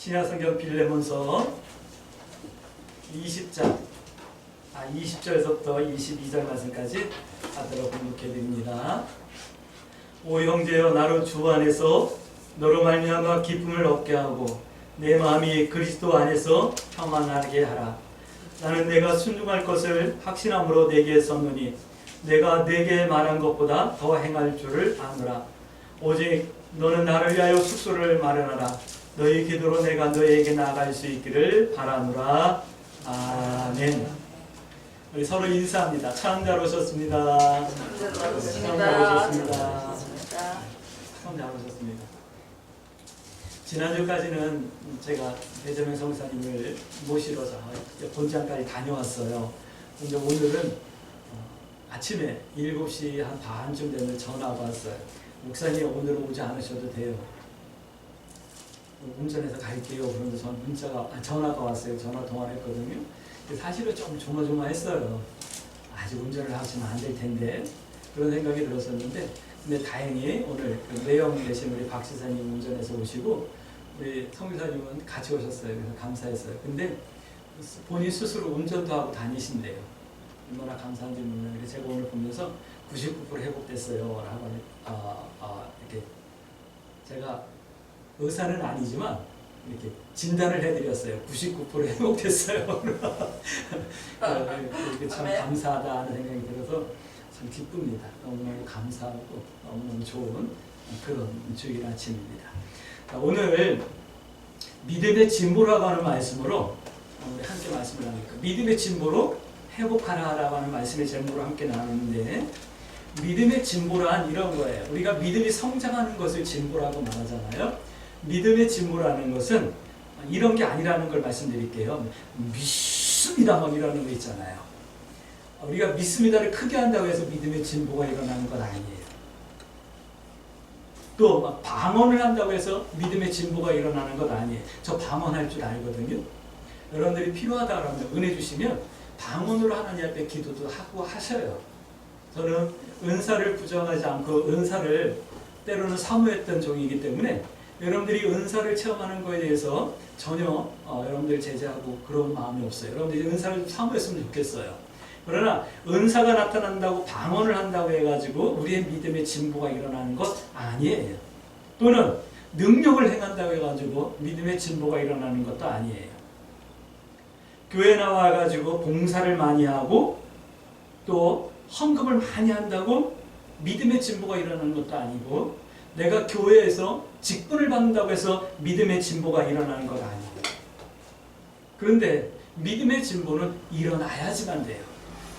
신약성경 빌레몬서 20장 20절에서부터 22절 말씀까지 하도록 공독해 드립니다. 오 형제여, 나로 주 안에서 너로 말미암아 기쁨을 얻게 하고 내 마음이 그리스도 안에서 평안하게 하라. 나는 내가 순종할 것을 확신함으로 내게 썼노니 내가 내게 말한 것보다 더 행할 줄을 아노라. 오직 너는 나를 위하여 숙소를 마련하라. 너희 기도로 내가 너희에게 나아갈 수 있기를 바라노라. 아멘. 우리 서로 인사합니다. 참 잘 오셨습니다. 참 잘 오셨습니다. 참 잘 오셨습니다. 지난주까지는 제가 배재명 성사님을 모시러 본장까지 다녀왔어요. 근데 오늘은 아침에 7시 한 반쯤 되면 전화가 왔어요. 목사님 오늘 오지 않으셔도 돼요. 운전해서 갈게요. 그러면서 전화가 왔어요. 전화 통화를 했거든요. 사실은 좀 조마조마했어요. 아직 운전을 하시면 안 될 텐데 그런 생각이 들었었는데, 근데 다행히 오늘 매형 되신 우리 박 지사님 운전해서 오시고 우리 성지사님은 같이 오셨어요. 그래서 감사했어요. 근데 본인 스스로 운전도 하고 다니신대요. 얼마나 감사한지 몰라요. 그래서 제가 오늘 보면서 99% 회복됐어요 라고 이렇게 제가 의사는 아니지만 이렇게 진단을 해드렸어요. 99% 회복됐어요. 이게 참 감사하다 하는 생각이 들어서 참 기쁩니다. 너무너무 감사하고 너무너무 좋은 그런 주일 아침입니다. 오늘 믿음의 진보라고 하는 말씀으로 우리 함께 말씀을 하니까 믿음의 진보로 회복하라라고 하는 말씀의 제목으로 함께 나누는데, 믿음의 진보란 이런 거예요. 우리가 믿음이 성장하는 것을 진보라고 말하잖아요. 믿음의 진보라는 것은 이런 게 아니라는 걸 말씀드릴게요. 믿습니다 막 이러는 거 있잖아요. 우리가 믿습니다를 크게 한다고 해서 믿음의 진보가 일어나는 건 아니에요. 또 막 방언을 한다고 해서 믿음의 진보가 일어나는 건 아니에요. 저 방언할 줄 알거든요. 여러분들이 필요하다 그러면 은혜 주시면 방언으로 하나님 앞에 기도도 하고 하셔요. 저는 은사를 부정하지 않고 은사를 때로는 사모했던 종이기 때문에 여러분들이 은사를 체험하는 것에 대해서 전혀 여러분들 제재하고 그런 마음이 없어요. 여러분들이 은사를 사모했으면 좋겠어요. 그러나 은사가 나타난다고 방언을 한다고 해가지고 우리의 믿음의 진보가 일어나는 것 아니에요. 또는 능력을 행한다고 해가지고 믿음의 진보가 일어나는 것도 아니에요. 교회 나와가지고 봉사를 많이 하고 또 헌금을 많이 한다고 믿음의 진보가 일어나는 것도 아니고, 내가 교회에서 직분을 받는다고 해서 믿음의 진보가 일어나는 것 아니에요. 그런데 믿음의 진보는 일어나야지만 돼요.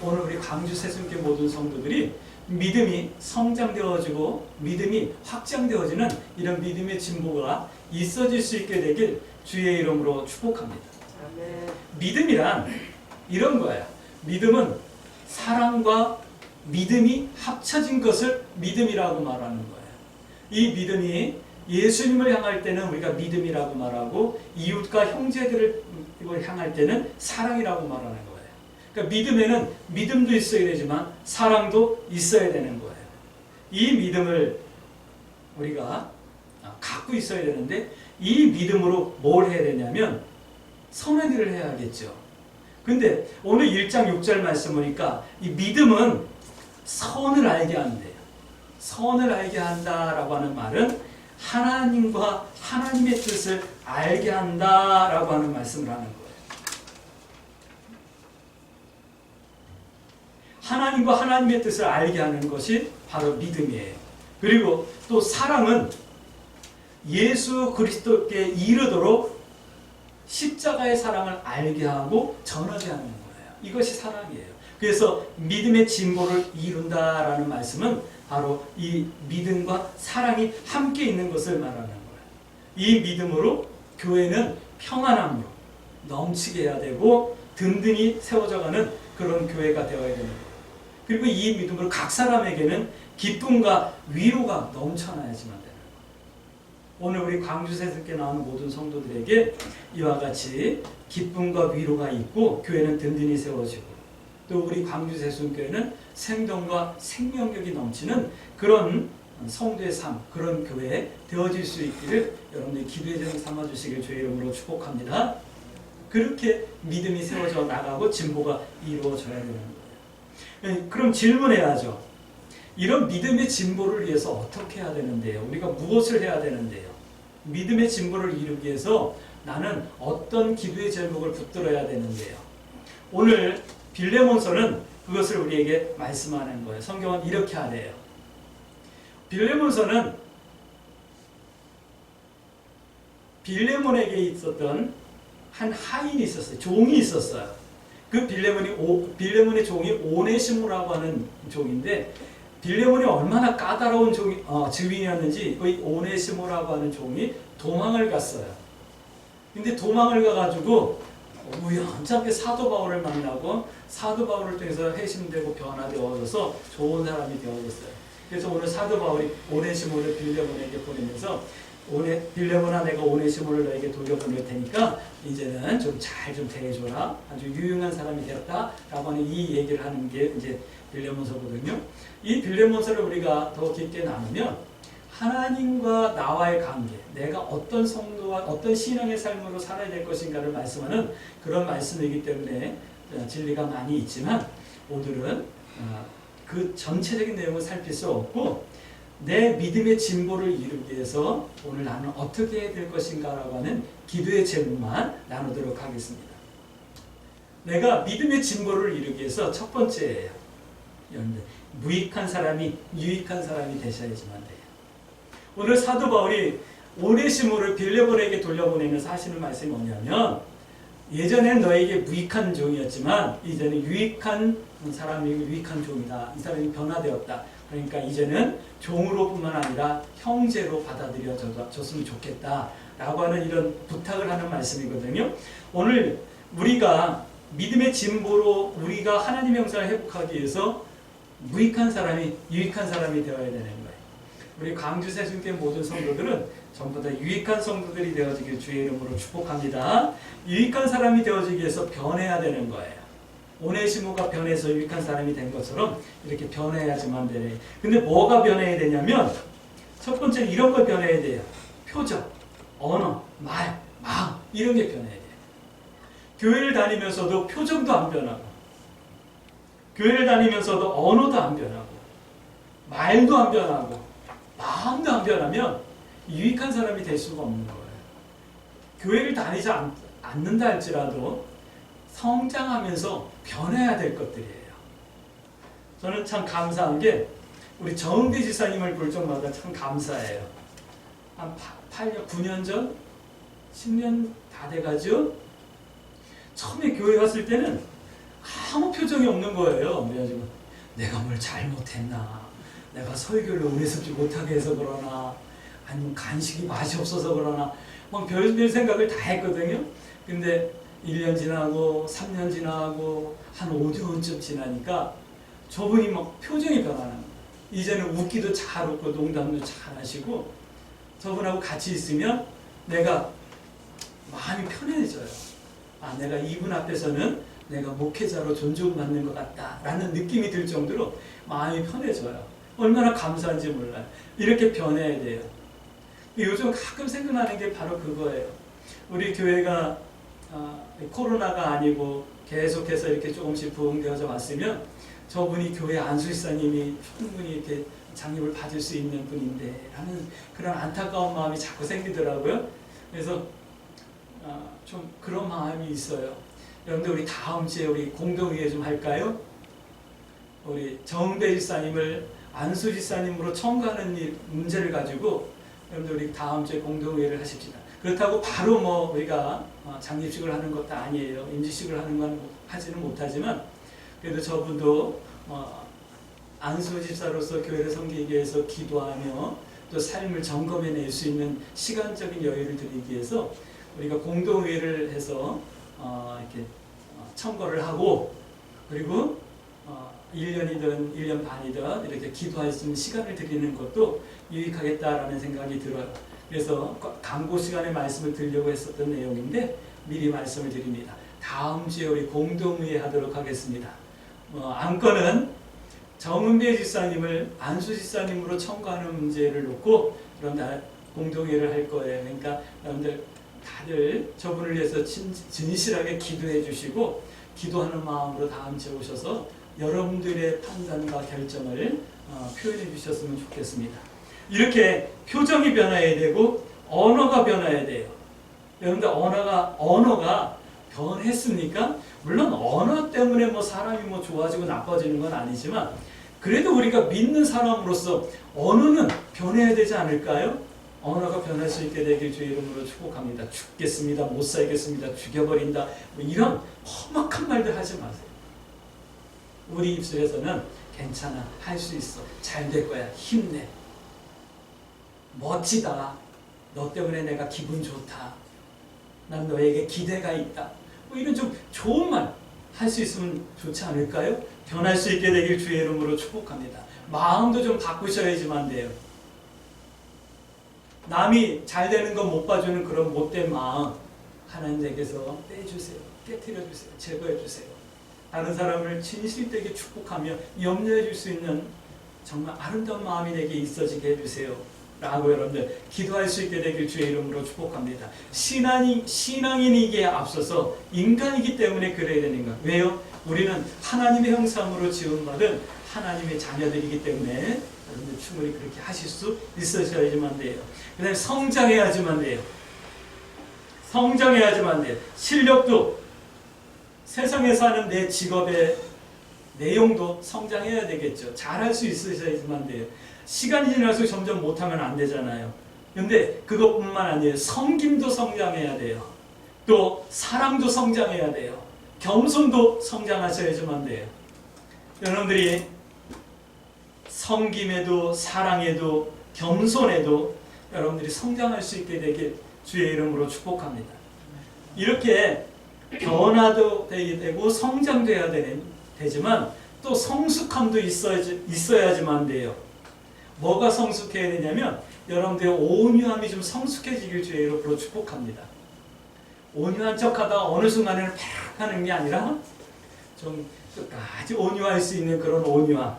오늘 우리 광주 새순교 모든 성도들이 믿음이 성장되어지고 믿음이 확장되어지는 이런 믿음의 진보가 있어질 수 있게 되길 주의 이름으로 축복합니다. 믿음이란 이런 거예요. 믿음은 사랑과 믿음이 합쳐진 것을 믿음이라고 말하는 거예요. 이 믿음이 예수님을 향할 때는 우리가 믿음이라고 말하고, 이웃과 형제들을 향할 때는 사랑이라고 말하는 거예요. 그러니까 믿음에는 믿음도 있어야 되지만 사랑도 있어야 되는 거예요. 이 믿음을 우리가 갖고 있어야 되는데, 이 믿음으로 뭘 해야 되냐면 선한 일을 해야겠죠. 근데 오늘 1장 6절 말씀 보니까 이 믿음은 선을 알게 한대요. 선을 알게 한다라고 하는 말은 하나님과 하나님의 뜻을 알게 한다라고 하는 말씀을 하는 거예요. 하나님과 하나님의 뜻을 알게 하는 것이 바로 믿음이에요. 그리고 또 사랑은 예수 그리스도께 이르도록 십자가의 사랑을 알게 하고 전하게 하는 거예요. 이것이 사랑이에요. 그래서 믿음의 진보를 이룬다라는 말씀은 바로 이 믿음과 사랑이 함께 있는 것을 말하는 거예요. 이 믿음으로 교회는 평안함으로 넘치게 해야 되고 든든히 세워져가는 그런 교회가 되어야 되는 거예요. 그리고 이 믿음으로 각 사람에게는 기쁨과 위로가 넘쳐나야지만 돼요. 오늘 우리 광주 새순교에 나오는 모든 성도들에게 이와 같이 기쁨과 위로가 있고 교회는 든든히 세워지고, 또 우리 광주 새순교회는 생동과 생명력이 넘치는 그런 성도의 삶, 그런 교회 되어질 수 있기를 여러분들이 기도의 제목 삼아주시길 주의 이름으로 축복합니다. 그렇게 믿음이 세워져 나가고 진보가 이루어져야 되는 거예요. 그럼 질문해야죠. 이런 믿음의 진보를 위해서 어떻게 해야 되는데요? 우리가 무엇을 해야 되는데요? 믿음의 진보를 이루기 위해서 나는 어떤 기도의 제목을 붙들어야 되는데요? 오늘 빌레몬서는 그것을 우리에게 말씀하는 거예요. 성경은 이렇게 하래요. 빌레몬서는 빌레몬에게 있었던 한 하인이 있었어요. 종이 있었어요. 그 빌레몬의 종이 오네시모라고 하는 종인데, 빌레몬이 얼마나 까다로운 증인이었는지 그 오네시모라고 하는 종이 도망을 갔어요. 근데 도망을 가가지고 우연찮게 사도 바울을 만나고 사도 바울을 통해서 회심되고 변화되어져서 좋은 사람이 되어졌어요. 그래서 오늘 사도 바울이 오네시모를 빌레몬에게 보내면서 빌레몬아, 내가 오네시모를 너에게 돌려보낼 테니까 이제는 좀 잘 좀 대해줘라. 아주 유용한 사람이 되었다라고 하는 이 얘기를 하는 게 이제 빌레몬서거든요. 이 빌레몬서를 우리가 더 깊게 나누면 하나님과 나와의 관계, 내가 어떤 성도와 어떤 신앙의 삶으로 살아야 될 것인가를 말씀하는 그런 말씀이기 때문에 진리가 많이 있지만, 오늘은 그 전체적인 내용을 살필 수 없고 내 믿음의 진보를 이루기 위해서 오늘 나는 어떻게 해야 될 것인가라고 하는 기도의 제목만 나누도록 하겠습니다. 내가 믿음의 진보를 이루기 위해서 첫 번째예요. 무익한 사람이 유익한 사람이 되셔야지만 돼요. 오늘 사도 바울이 오네시모를 빌레몬에게 돌려보내면서 하시는 말씀이 뭐냐면, 예전엔 너에게 무익한 종이었지만 이제는 유익한 사람이고 유익한 종이다. 이 사람이 변화되었다. 그러니까 이제는 종으로뿐만 아니라 형제로 받아들여졌으면 좋겠다 라고 하는 이런 부탁을 하는 말씀이거든요. 오늘 우리가 믿음의 진보로 우리가 하나님의 형상을 회복하기 위해서 무익한 사람이 유익한 사람이 되어야 되는 거예요. 우리 광주 세순교회 모든 성도들은 전부 다 유익한 성도들이 되어지길 주의 이름으로 축복합니다. 유익한 사람이 되어지기 위해서 변해야 되는 거예요. 오네시모가 변해서 유익한 사람이 된 것처럼 이렇게 변해야지만 되네. 근데 뭐가 변해야 되냐면, 첫 번째 이런 걸 변해야 돼요. 표정, 언어, 말, 마음, 이런 게 변해야 돼요. 교회를 다니면서도 표정도 안 변하고, 교회를 다니면서도 언어도 안 변하고, 말도 안 변하고, 마음도 안 변하면 유익한 사람이 될 수가 없는 거예요. 교회를 다니지 않는다 할지라도 성장하면서 변해야 될 것들이에요. 저는 참 감사한 게 우리 정은배 지사님을 볼 적마다 참 감사해요. 한 8년, 9년 전? 10년 다 돼가죠? 처음에 교회 왔을 때는 아무 표정이 없는 거예요. 그래가지고 내가 뭘 잘못했나, 내가 설교를 오래섭지 못하게 해서 그러나, 아니면 간식이 맛이 없어서 그러나, 막 별별 생각을 다 했거든요. 근데 1년 지나고 3년 지나고 한 5년쯤 지나니까 저분이 막 표정이 변하는 거예요. 이제는 웃기도 잘 웃고 농담도 잘 하시고, 저분하고 같이 있으면 내가 마음이 편해져요. 아, 내가 이분 앞에서는 내가 목회자로 존중받는 것 같다라는 느낌이 들 정도로 마음이 편해져요. 얼마나 감사한지 몰라요. 이렇게 변해야 돼요. 요즘 가끔 생각나는 게 바로 그거예요. 우리 교회가 코로나가 아니고 계속해서 이렇게 조금씩 부흥되어져 왔으면 저분이 교회 안수지사님이 충분히 이렇게 장립을 받을 수 있는 분인데 하는 그런 안타까운 마음이 자꾸 생기더라고요. 그래서 좀 그런 마음이 있어요. 여러분들 우리 다음 주에 우리 공동회의 좀 할까요? 우리 정배 지사님을 안수지사님으로 청구하는 문제를 가지고 여러분들 우리 다음 주에 공동회의를 하십시다. 그렇다고 바로 뭐 우리가 장립식을 하는 것도 아니에요. 임지식을 하는 건 하지는 못하지만, 그래도 저분도 안수집사로서 교회를 섬기기 위해서 기도하며 또 삶을 점검해낼 수 있는 시간적인 여유를 드리기 위해서 우리가 공동회의를 해서 이렇게 청거를 하고, 그리고 1년이든 1년 반이든 이렇게 기도할 수 있는 시간을 드리는 것도 유익하겠다라는 생각이 들어요. 그래서 광고 시간에 말씀을 드리려고 했었던 내용인데 미리 말씀을 드립니다. 다음 주에 우리 공동회의 하도록 하겠습니다. 안건은 정은배 집사님을 안수 집사님으로 청구하는 문제를 놓고 그런데 공동회를 할 거예요. 그러니까 여러분들 다들 저분을 위해서 진실하게 기도해 주시고 기도하는 마음으로 다음 주에 오셔서 여러분들의 판단과 결정을 표현해 주셨으면 좋겠습니다. 이렇게 표정이 변해야 되고 언어가 변해야 돼요. 여러분들 언어가 변했습니까? 물론 언어 때문에 뭐 사람이 뭐 좋아지고 나빠지는 건 아니지만 그래도 우리가 믿는 사람으로서 언어는 변해야 되지 않을까요? 언어가 변할 수 있게 되길 주의 이름으로 축복합니다. 죽겠습니다. 못 살겠습니다. 죽여버린다. 뭐 이런 험악한 말들 하지 마세요. 우리 입술에서는 괜찮아. 할 수 있어. 잘 될 거야. 힘내. 멋지다. 너 때문에 내가 기분 좋다. 난 너에게 기대가 있다. 뭐 이런 좀 좋은 말 할 수 있으면 좋지 않을까요? 변할 수 있게 되길 주의 이름으로 축복합니다. 마음도 좀 바꾸셔야지만 돼요. 남이 잘 되는 거 못 봐주는 그런 못된 마음 하나님께서 빼주세요. 깨트려주세요. 제거해주세요. 다른 사람을 진실되게 축복하며 염려해 줄 수 있는 정말 아름다운 마음이 내게 있어지게 해주세요. 라고 여러분들 기도할 수 있게 되길 주의 이름으로 축복합니다. 신앙인이기에 앞서서 인간이기 때문에 그래야 되는 것. 왜요? 우리는 하나님의 형상으로 지음받은 하나님의 자녀들이기 때문에 여러분들 충분히 그렇게 하실 수 있으셔야지만 돼요. 그 다음에 성장해야지만 돼요. 성장해야지만 돼요. 실력도 세상에서 하는 내 직업의 내용도 성장해야 되겠죠. 잘할 수 있으셔야지만 돼요. 시간이 지날수록 점점 못하면 안 되잖아요. 근데 그것뿐만 아니에요. 섬김도 성장해야 돼요. 또 사랑도 성장해야 돼요. 겸손도 성장하셔야지만 돼요. 여러분들이 섬김에도 사랑에도 겸손에도 여러분들이 성장할 수 있게 되길 주의 이름으로 축복합니다. 이렇게 변화도 되고 성장돼야 되지만 또 성숙함도 있어야지만 돼요. 뭐가 성숙해야 되냐면 여러분들의 온유함이 좀 성숙해지길 주의 이름으로 축복합니다. 온유한 척하다가 어느 순간에는 팍 하는 게 아니라 좀 끝까지 온유할 수 있는 그런 온유함,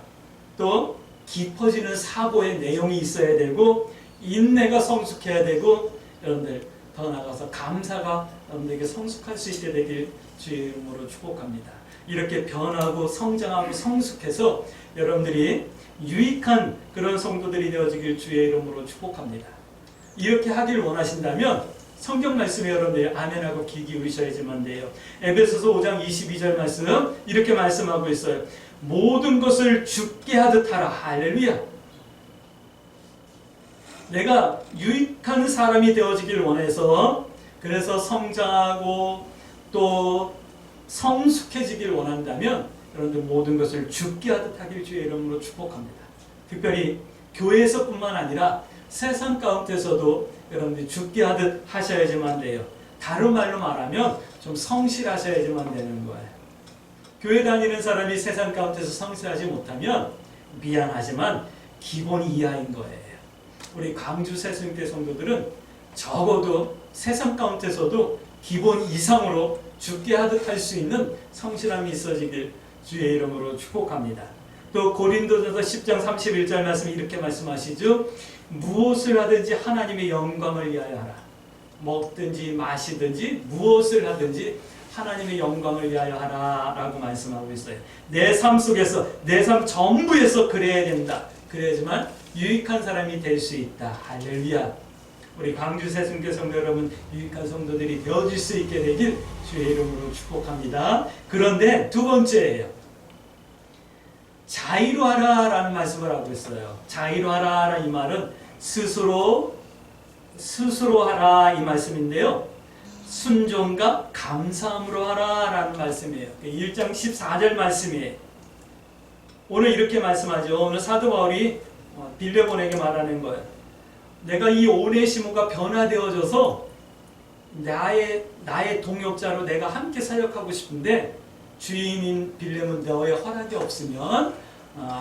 또 깊어지는 사고의 내용이 있어야 되고 인내가 성숙해야 되고 여러분들 더 나아가서 감사가 여러분들에게 성숙할 수 있게 되길 주의 이름으로 축복합니다. 이렇게 변하고 성장하고 성숙해서 여러분들이 유익한 그런 성도들이 되어지길 주의 이름으로 축복합니다. 이렇게 하길 원하신다면 성경 말씀에 여러분들이 아멘하고 귀 기울이셔야지만 돼요. 에베소서 5장 22절 말씀 이렇게 말씀하고 있어요. 모든 것을 죽게 하듯 하라. 할렐루야. 내가 유익한 사람이 되어지길 원해서 그래서 성장하고 또 성숙해지길 원한다면 여러분들 모든 것을 죽게 하듯 하길 주의 이름으로 축복합니다. 특별히 교회에서뿐만 아니라 세상 가운데서도 여러분들이 죽게 하듯 하셔야지만 돼요. 다른 말로 말하면 좀 성실하셔야지만 되는 거예요. 교회 다니는 사람이 세상 가운데서 성실하지 못하면 미안하지만 기본 이하인 거예요. 우리 광주 새순교 성도들은 적어도 세상 가운데서도 기본 이상으로 죽게 하듯 할 수 있는 성실함이 있어지길 주의 이름으로 축복합니다. 또 고린도전서 10장 31절 말씀이 이렇게 말씀하시죠. 무엇을 하든지 하나님의 영광을 위하여 하라. 먹든지 마시든지 무엇을 하든지 하나님의 영광을 위하여 하라 라고 말씀하고 있어요. 내 삶 속에서 내 삶 전부에서 그래야 된다. 그래야지만 유익한 사람이 될 수 있다. 할렐루야. 우리 광주 새순교 성도 여러분 유익한 성도들이 되어질 수 있게 되길 주의 이름으로 축복합니다. 그런데 두 번째예요. 자의로하라 라는 말씀을 하고 있어요. 자의로하라 이 말은 스스로 하라 이 말씀인데요. 순종과 감사함으로 하라 라는 말씀이에요. 1장 14절 말씀이에요. 오늘 이렇게 말씀하죠. 오늘 사도 바울이 빌레몬에게 말하는 거예요. 내가 이 오네시모가 변화되어져서 나의 동역자로 내가 함께 사역하고 싶은데 주인인 빌레몬 너의 허락이 없으면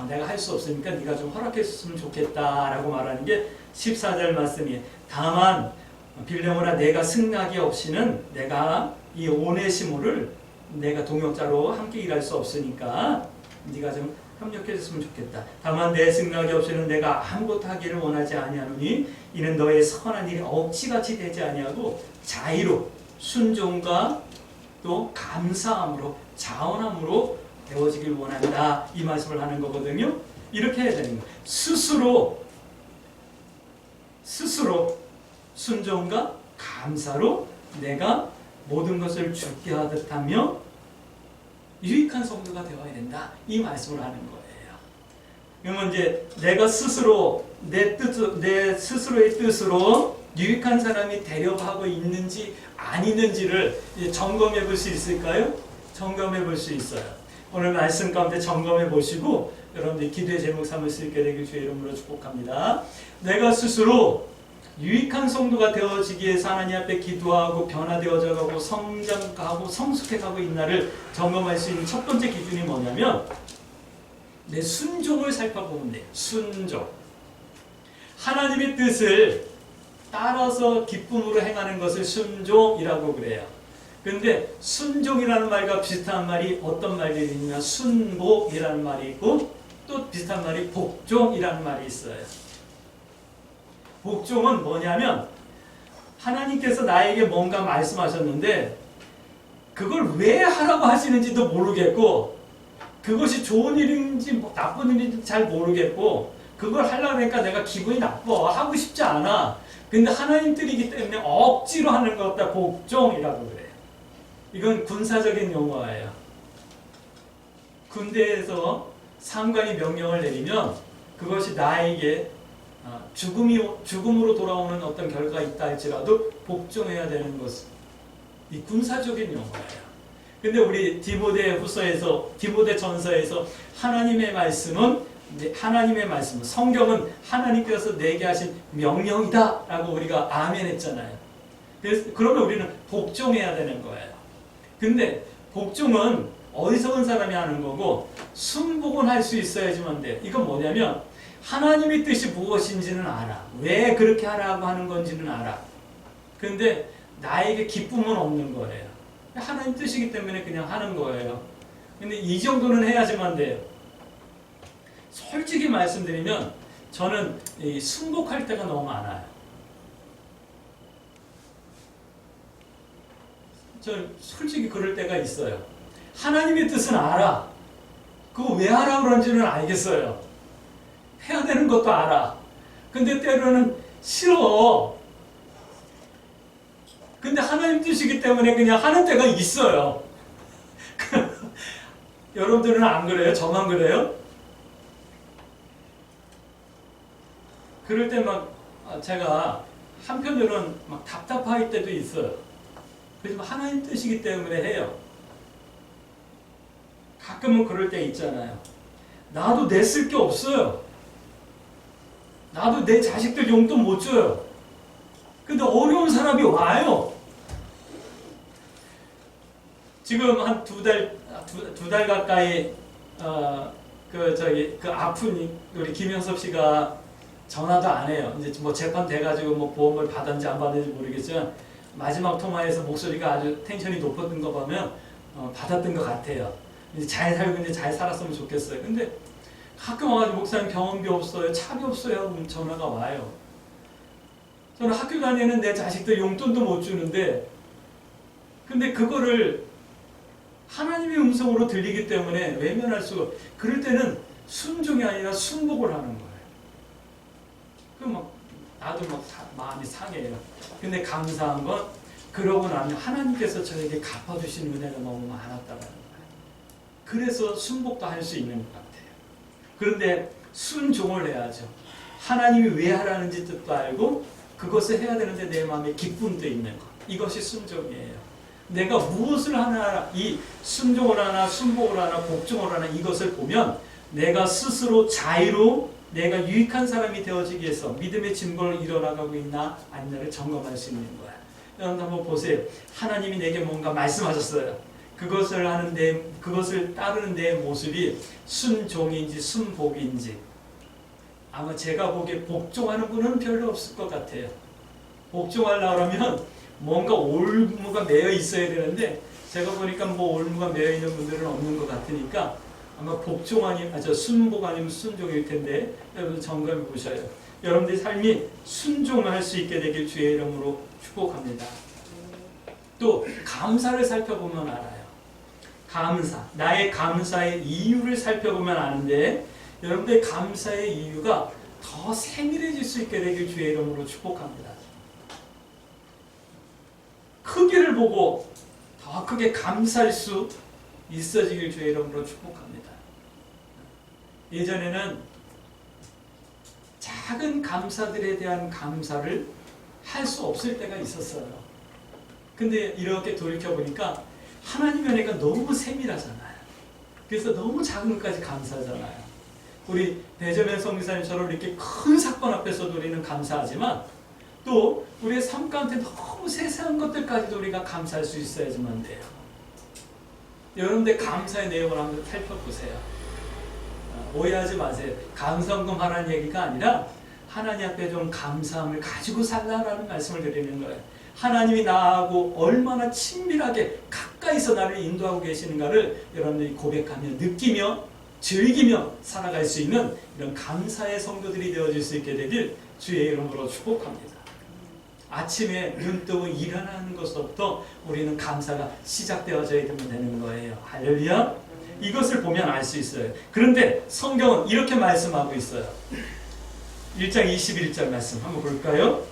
내가 할 수 없으니까 네가 좀 허락했으면 좋겠다라고 말하는 게 14절 말씀이에요. 다만 빌레몬아 내가 승낙이 없이는 내가 이 오네시모를 내가 동역자로 함께 일할 수 없으니까 네가 좀 협력해줬으면 좋겠다. 다만 내 승낙이 없이는 내가 아무것도 하기를 원하지 아니하노니 이는 너의 선한 일이 억지같이 되지 아니하고 자의로 순종과 또 감사함으로 자원함으로 되어지길 원한다. 이 말씀을 하는 거거든요. 이렇게 해야 되는 거예요. 스스로 순종과 감사로 내가 모든 것을 주게 하듯 하며 유익한 성도가 되어야 된다. 이 말씀을 하는 거예요. 그러면 이제 내가 스스로 내 스스로의 뜻으로 유익한 사람이 되려고 하고 있는지 안 있는지를 점검해 볼 수 있을까요? 점검해 볼 수 있어요. 오늘 말씀 가운데 점검해 보시고 여러분들이 기도의 제목 삼을 수 있게 되길 주의 이름으로 축복합니다. 내가 스스로 유익한 성도가 되어지기 위해서 하나님 앞에 기도하고 변화되어져 가고 성장하고 성숙해 가고 있나를 점검할 수 있는 첫 번째 기준이 뭐냐면 내 순종을 살펴보면 돼요. 순종. 하나님의 뜻을 따라서 기쁨으로 행하는 것을 순종이라고 그래요. 근데 순종이라는 말과 비슷한 말이 어떤 말이 있냐면 순복이라는 말이 있고 또 비슷한 말이 복종이라는 말이 있어요. 복종은 뭐냐면 하나님께서 나에게 뭔가 말씀하셨는데 그걸 왜 하라고 하시는지도 모르겠고 그것이 좋은 일인지 나쁜 일인지 잘 모르겠고 그걸 하려고 하니까 내가 기분이 나빠. 하고 싶지 않아. 근데 하나님 뜻이기 때문에 억지로 하는 것 같다. 복종이라고 그래요. 이건 군사적인 용어예요. 군대에서 상관이 명령을 내리면 그것이 나에게 죽음으로 돌아오는 어떤 결과가 있다 할지라도 복종해야 되는 것은 이 군사적인 용어예요. 근데 우리 디모데 전서에서 하나님의 말씀은 성경은 하나님께서 내게 하신 명령이다 라고 우리가 아멘 했잖아요. 그러면 우리는 복종해야 되는 거예요. 근데 복종은 어리석은 사람이 하는 거고 순복은 할 수 있어야지만 돼요. 이건 뭐냐면 하나님의 뜻이 무엇인지는 알아. 왜 그렇게 하라고 하는 건지는 알아. 근데 나에게 기쁨은 없는 거예요. 하나님 뜻이기 때문에 그냥 하는 거예요. 근데 이 정도는 해야지만 돼요. 솔직히 말씀드리면 저는 순복할 때가 너무 많아요. 저 솔직히 그럴 때가 있어요. 하나님의 뜻은 알아. 그거 왜 하라고 그런지는 알겠어요. 해야 되는 것도 알아. 근데 때로는 싫어. 근데 하나님 뜻이기 때문에 그냥 하는 때가 있어요. 여러분들은 안 그래요? 저만 그래요? 그럴 때 막 제가 한편으로는 막 답답할 때도 있어요. 그렇지만 하나님 뜻이기 때문에 해요. 가끔은 그럴 때 있잖아요. 나도 냈을 게 없어요. 나도 내 자식들 용돈 못 줘요. 근데 어려운 사람이 와요. 지금 한 두 달 가까이 그 아픈 우리 김현섭 씨가 전화도 안 해요. 이제 뭐 재판 돼가지고 뭐 보험을 받았는지 안 받았는지 모르겠지만 마지막 통화에서 목소리가 아주 텐션이 높았던 거 보면 받았던 것 같아요. 이제 잘 살고 이제 잘 살았으면 좋겠어요. 근데 가끔 와가지고 목사님 병원비 없어요, 차비 없어요 하면 전화가 와요. 저는 학교 다니는 내 자식들 용돈도 못 주는데 근데 그거를 하나님의 음성으로 들리기 때문에 외면할 수가 없어요. 그럴 때는 순종이 아니라 순복을 하는 거예요. 나도 마음이 상해요. 근데 감사한 건 그러고 나면 하나님께서 저에게 갚아주신 은혜가 너무 많았다는 거예요. 그래서 순복도 할 수 있는 것 같아요. 그런데 순종을 해야죠. 하나님이 왜 하라는지 뜻도 알고 그것을 해야 되는데 내 마음에 기쁨도 있는 것. 이것이 순종이에요. 내가 무엇을 하나, 이 순종을 하나, 순복을 하나, 복종을 하나 이것을 보면 내가 스스로 자유로 내가 유익한 사람이 되어지기 위해서 믿음의 진보를 이뤄나가고 있나 아니냐를 점검할 수 있는 거야. 여러분 한번 보세요. 하나님이 내게 뭔가 말씀하셨어요. 그것을 따르는 내 모습이 순종인지 순복인지 아마 제가 보기에 복종하는 분은 별로 없을 것 같아요. 복종하려고 하면 뭔가 올무가 매여 있어야 되는데 제가 보니까 뭐 올무가 매여 있는 분들은 없는 것 같으니까 아마 복종 아니면 순복 아니면 순종일 텐데 여러분 점검해 보셔요. 여러분들의 삶이 순종할 수 있게 되길 주의 이름으로 축복합니다. 또 감사를 살펴보면 알아요. 감사, 나의 감사의 이유를 살펴보면 아는데 여러분들의 감사의 이유가 더 세밀해질 수 있게 되길 주의 이름으로 축복합니다. 크기를 보고 더 크게 감사할 수 있어지길 주의 이름으로 축복합니다. 예전에는 작은 감사들에 대한 감사를 할 수 없을 때가 있었어요. 근데 이렇게 돌이켜보니까 하나님의 은혜가 너무 세밀하잖아요. 그래서 너무 작은 것까지 감사하잖아요. 우리 배재면 성교사님처럼 이렇게 큰 사건 앞에서도 우리는 감사하지만 또 우리의 삶 가운데 너무 세세한 것들까지도 우리가 감사할 수 있어야지만 돼요. 여러분들 감사의 내용을 한번 살펴보세요. 오해하지 마세요. 감사헌금 하라는 얘기가 아니라 하나님 앞에 좀 감사함을 가지고 살라라는 말씀을 드리는 거예요. 하나님이 나하고 얼마나 친밀하게 가까이서 나를 인도하고 계시는가를 여러분들이 고백하며 느끼며 즐기며 살아갈 수 있는 이런 감사의 성도들이 되어질 수 있게 되길 주의 이름으로 축복합니다. 아침에 눈 뜨고 일어나는 것부터 우리는 감사가 시작되어져야 되는 거예요. 할렐루야. 이것을 보면 알 수 있어요. 그런데 성경은 이렇게 말씀하고 있어요. 1장 21절 말씀 한번 볼까요?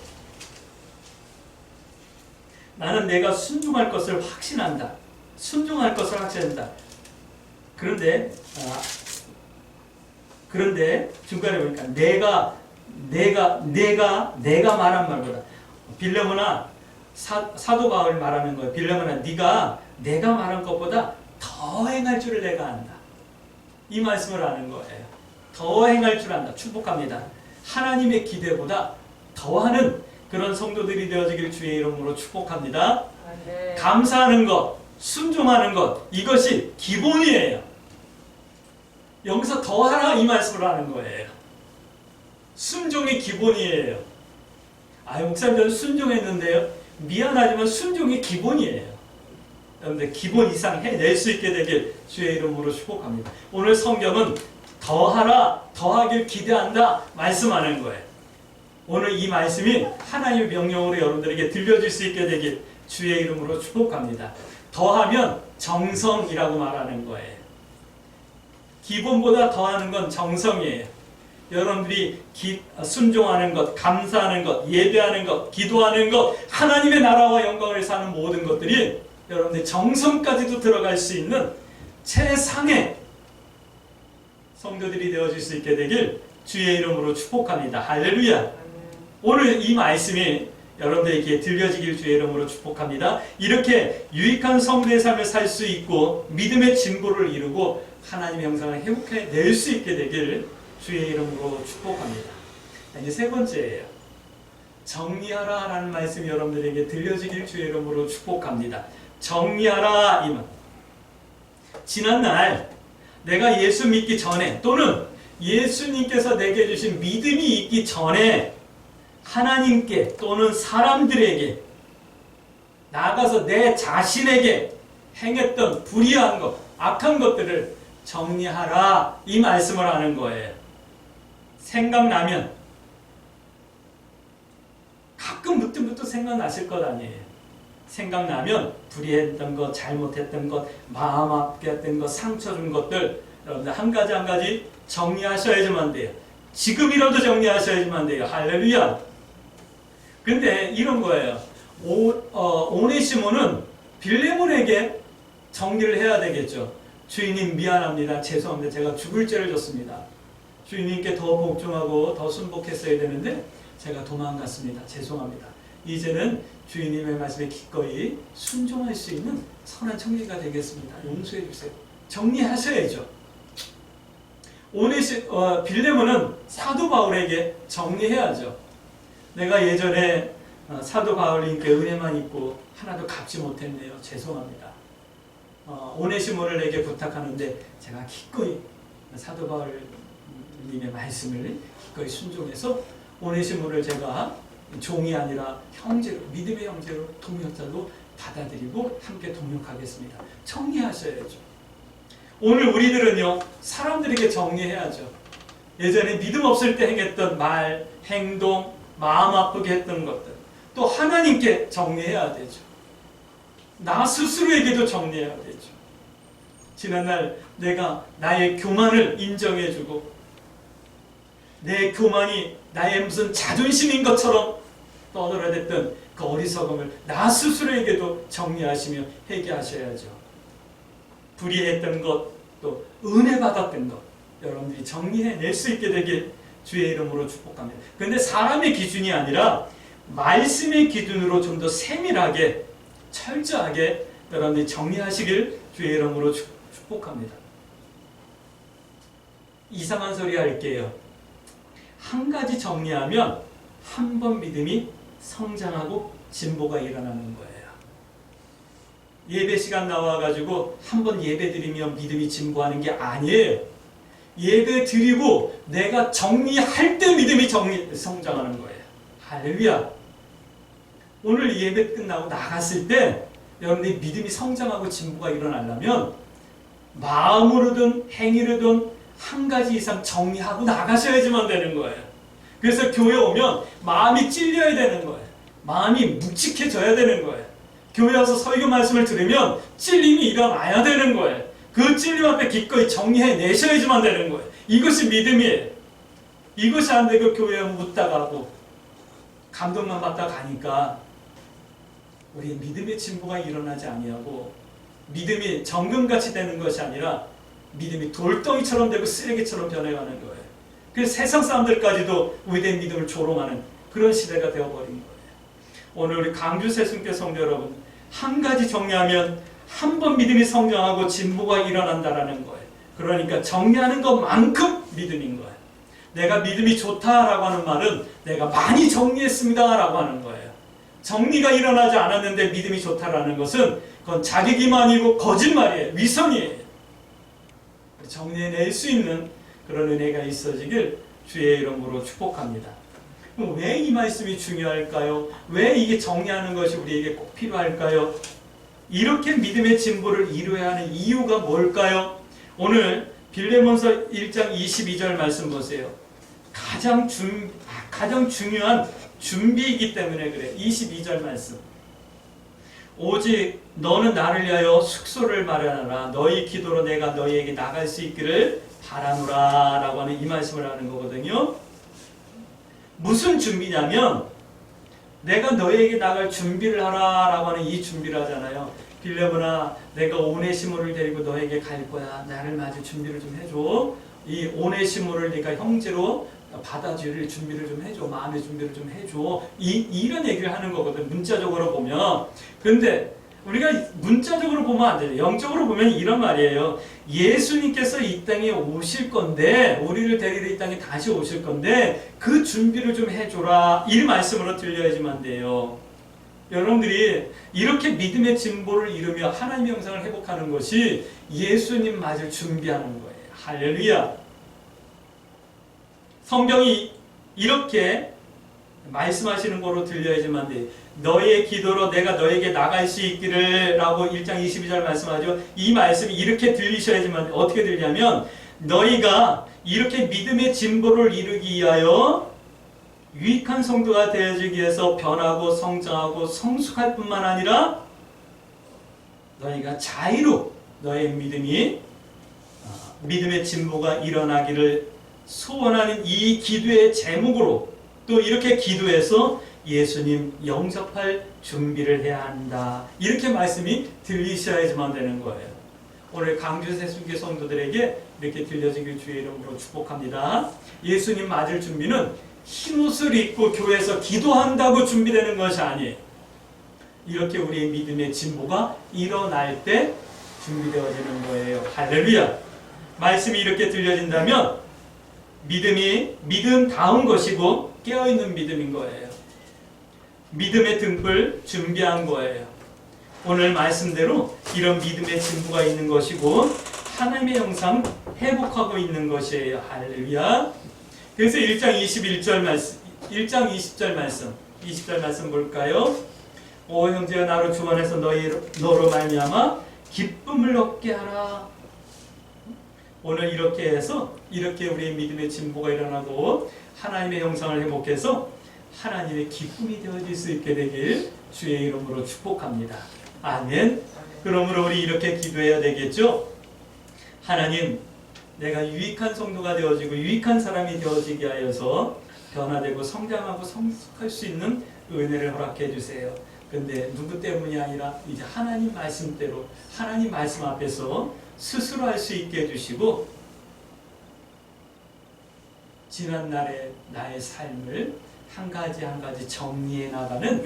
나는 내가 순종할 것을 확신한다. 순종할 것을 확신한다. 그런데 중간에 보니까 내가 말한 말보다 빌레몬아 사도 바울이 말하는 거예요. 빌레몬아 네가 내가 말한 것보다 더 행할 줄을 내가 안다. 이 말씀을 하는 거예요. 더 행할 줄 안다. 축복합니다. 하나님의 기대보다 더하는 그런 성도들이 되어지길 주의 이름으로 축복합니다. 네. 감사하는 것, 순종하는 것, 이것이 기본이에요. 여기서 더하라 이 말씀을 하는 거예요. 순종이 기본이에요. 목사님 저는 순종했는데요. 미안하지만 순종이 기본이에요. 여러분들 기본 이상 해낼 수 있게 되길 주의 이름으로 축복합니다. 오늘 성경은 더하라, 더하길 기대한다 말씀하는 거예요. 오늘 이 말씀이 하나님의 명령으로 여러분들에게 들려질 수 있게 되길 주의 이름으로 축복합니다. 더하면 정성이라고 말하는 거예요. 기본보다 더하는 건 정성이에요. 여러분들이 순종하는 것, 감사하는 것, 예배하는 것, 기도하는 것, 하나님의 나라와 영광을 사는 모든 것들이 여러분들의 정성까지도 들어갈 수 있는 최상의 성도들이 되어질 수 있게 되길 주의 이름으로 축복합니다. 할렐루야. 오늘 이 말씀이 여러분들에게 들려지길 주의 이름으로 축복합니다. 이렇게 유익한 성도의 삶을 살 수 있고 믿음의 진보를 이루고 하나님의 형상을 회복해낼 수 있게 되길 주의 이름으로 축복합니다. 이제 세 번째예요. 정리하라 라는 말씀이 여러분들에게 들려지길 주의 이름으로 축복합니다. 정리하라 이 말. 지난날 내가 예수 믿기 전에 또는 예수님께서 내게 주신 믿음이 있기 전에 하나님께 또는 사람들에게 나아가서 내 자신에게 행했던 불의한 것, 악한 것들을 정리하라 이 말씀을 하는 거예요. 생각나면 가끔 문득문득 생각나실 것 아니에요. 생각나면 불의했던 것, 잘못했던 것, 마음 아프게 했던 것, 상처 준 것들 여러분들 한 가지 한 가지 정리하셔야지만 돼요. 지금이라도 정리하셔야지만 돼요. 할렐루야. 근데 이런 거예요. 오네시모는 빌레몬에게 정리를 해야 되겠죠. 주인님 미안합니다. 죄송합니다. 제가 죽을 죄를 졌습니다. 주인님께 더 복종하고 더 순복했어야 되는데 제가 도망갔습니다. 죄송합니다. 이제는 주인님의 말씀에 기꺼이 순종할 수 있는 선한 청지가 되겠습니다. 용서해 주세요. 정리하셔야죠. 빌레몬은 사도 바울에게 정리해야죠. 내가 예전에 사도 바울님께 은혜만 입고 하나도 갚지 못했네요. 죄송합니다. 오네시모를 내게 부탁하는데 제가 기꺼이 사도 바울님의 말씀을 기꺼이 순종해서 오네시모를 제가 종이 아니라 형제로, 믿음의 형제로, 동역자로 받아들이고 함께 동역하겠습니다. 정리하셔야죠. 오늘 우리들은요, 사람들에게 정리해야죠. 예전에 믿음 없을 때 행했던 말, 행동, 마음 아프게 했던 것들, 또 하나님께 정리해야 되죠. 나 스스로에게도 정리해야 되죠. 지난날 내가 나의 교만을 인정해주고 내 교만이 나의 무슨 자존심인 것처럼 떠들어댔던 그 어리석음을 나 스스로에게도 정리하시며 회개하셔야죠. 불의했던 것, 또 은혜 받았던 것, 여러분들이 정리해낼 수 있게 되길 주의 이름으로 축복합니다. 그런데 사람의 기준이 아니라 말씀의 기준으로 좀 더 세밀하게, 철저하게 여러분들이 정리하시길 주의 이름으로 축복합니다. 이상한 소리 할게요. 한 가지 정리하면 한 번 믿음이 성장하고 진보가 일어나는 거예요. 예배 시간 나와가지고 한 번 예배 드리면 믿음이 진보하는 게 아니에요. 예배 드리고 내가 정리할 때 믿음이 성장하는 거예요. 할렐루야. 오늘 예배 끝나고 나갔을 때 여러분들이 믿음이 성장하고 진보가 일어나려면 마음으로든 행위로든 한 가지 이상 정리하고 나가셔야지만 되는 거예요. 그래서 교회 오면 마음이 찔려야 되는 거예요. 마음이 묵직해져야 되는 거예요. 교회 와서 설교 말씀을 들으면 찔림이 일어나야 되는 거예요. 그 찔림 앞에 기꺼이 정리해 내셔야지만 되는 거예요. 이것이 믿음이에요. 이것이 안 되고 교회에 묻다 가고 감동만 받다 가니까 우리 믿음의 진보가 일어나지 아니하고 믿음이 정금같이 되는 것이 아니라 믿음이 돌덩이처럼 되고 쓰레기처럼 변해가는 거예요. 그래서 세상 사람들까지도 우리의 믿음을 조롱하는 그런 시대가 되어버린 거예요. 오늘 우리 강주 새순교 성도 여러분, 한 가지 정리하면 한 번 믿음이 성장하고 진보가 일어난다라는 거예요. 그러니까 정리하는 것만큼 믿음인 거예요. 내가 믿음이 좋다라고 하는 말은 내가 많이 정리했습니다 라고 하는 거예요. 정리가 일어나지 않았는데 믿음이 좋다라는 것은 그건 자기 기만이고 거짓말이에요. 위선이에요. 정리해낼 수 있는 그런 은혜가 있어지길 주의 이름으로 축복합니다. 왜 이 말씀이 중요할까요? 왜 이게 정리하는 것이 우리에게 꼭 필요할까요? 이렇게 믿음의 진보를 이루어야 하는 이유가 뭘까요? 오늘 빌레몬서 1장 22절 말씀 보세요. 가장 중요한 준비이기 때문에 그래. 22절 말씀. 오직 너는 나를 위하여 숙소를 마련하라. 너희 기도로 내가 너희에게 나갈 수 있기를 바라노라 라고 하는 이 말씀을 하는 거거든요. 무슨 준비냐면 내가 너희에게 나갈 준비를 하라 라고 하는 이 준비를 하잖아요. 빌레몬아, 내가 오네시모를 데리고 너에게 갈 거야. 나를 맞을 준비를 좀 해줘. 이 오네시모를 네가 형제로 받아줄 준비를 좀 해줘. 마음의 준비를 좀 해줘. 이런 얘기를 하는 거거든, 문자적으로 보면. 근데 우리가 문자적으로 보면 안 돼요. 영적으로 보면 이런 말이에요. 예수님께서 이 땅에 오실 건데, 우리를 데리러 이 땅에 다시 오실 건데 그 준비를 좀 해줘라. 이 말씀으로 들려야지만 돼요. 여러분들이 이렇게 믿음의 진보를 이루며 하나님의 형상을 회복하는 것이 예수님 맞을 준비하는 거예요. 할렐루야. 성경이 이렇게 말씀하시는 거로 들려야지만 돼. 너의 기도로 내가 너에게 나갈 수 있기를 라고 1장 22절 말씀하죠. 이 말씀이 이렇게 들리셔야지만 돼. 어떻게 들리냐면 너희가 이렇게 믿음의 진보를 이루기 위하여 유익한 성도가 되어지기 위해서 변하고 성장하고 성숙할 뿐만 아니라 너희가 자유로 너의 믿음의 진보가 일어나기를 소원하는 이 기도의 제목으로 또 이렇게 기도해서 예수님 영접할 준비를 해야 한다. 이렇게 말씀이 들리셔야지만 되는 거예요. 오늘 강주 새순교 성도들에게 이렇게 들려지길 주의 이름으로 축복합니다. 예수님 맞을 준비는 흰옷을 입고 교회에서 기도한다고 준비되는 것이 아니에요. 이렇게 우리의 믿음의 진보가 일어날 때 준비되어지는 거예요. 할렐루야. 말씀이 이렇게 들려진다면 믿음이 믿음다운 것이고 깨어있는 믿음인 거예요. 믿음의 등불 준비한 거예요. 오늘 말씀대로 이런 믿음의 진보가 있는 것이고 하나님의 형상 회복하고 있는 것이에요. 할렐루야. 그래서 1장 21절 말씀, 1장 20절 말씀, 20절 말씀 볼까요? 오 형제여, 나로 주관해서 너로 말미암아 기쁨을 얻게 하라. 오늘 이렇게 해서 이렇게 우리의 믿음의 진보가 일어나고 하나님의 형상을 회복해서 하나님의 기쁨이 되어질 수 있게 되길 주의 이름으로 축복합니다. 아멘. 그러므로 우리 이렇게 기도해야 되겠죠? 하나님, 내가 유익한 성도가 되어지고 유익한 사람이 되어지게 하여서 변화되고 성장하고 성숙할 수 있는 은혜를 허락해 주세요. 근데 누구 때문이 아니라 이제 하나님 말씀대로 하나님 말씀 앞에서 스스로 할 수 있게 해주시고 지난날의 나의 삶을 한 가지 한 가지 정리해 나가는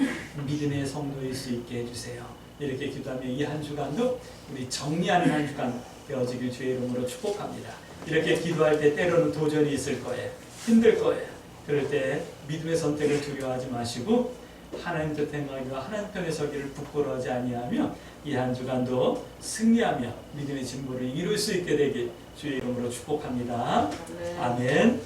믿음의 성도일 수 있게 해주세요. 이렇게 기도하며 이 한 주간도 우리 정리하는 한 주간 되어지길 주의 이름으로 축복합니다. 이렇게 기도할 때 때로는 도전이 있을 거예요. 힘들 거예요. 그럴 때 믿음의 선택을 두려워하지 마시고 하나님 뜻 행하기와 하나님 편에 서기를 부끄러워하지 아니하며 이 한 주간도 승리하며 믿음의 진보를 이룰 수 있게 되길 주의 이름으로 축복합니다. 아멘.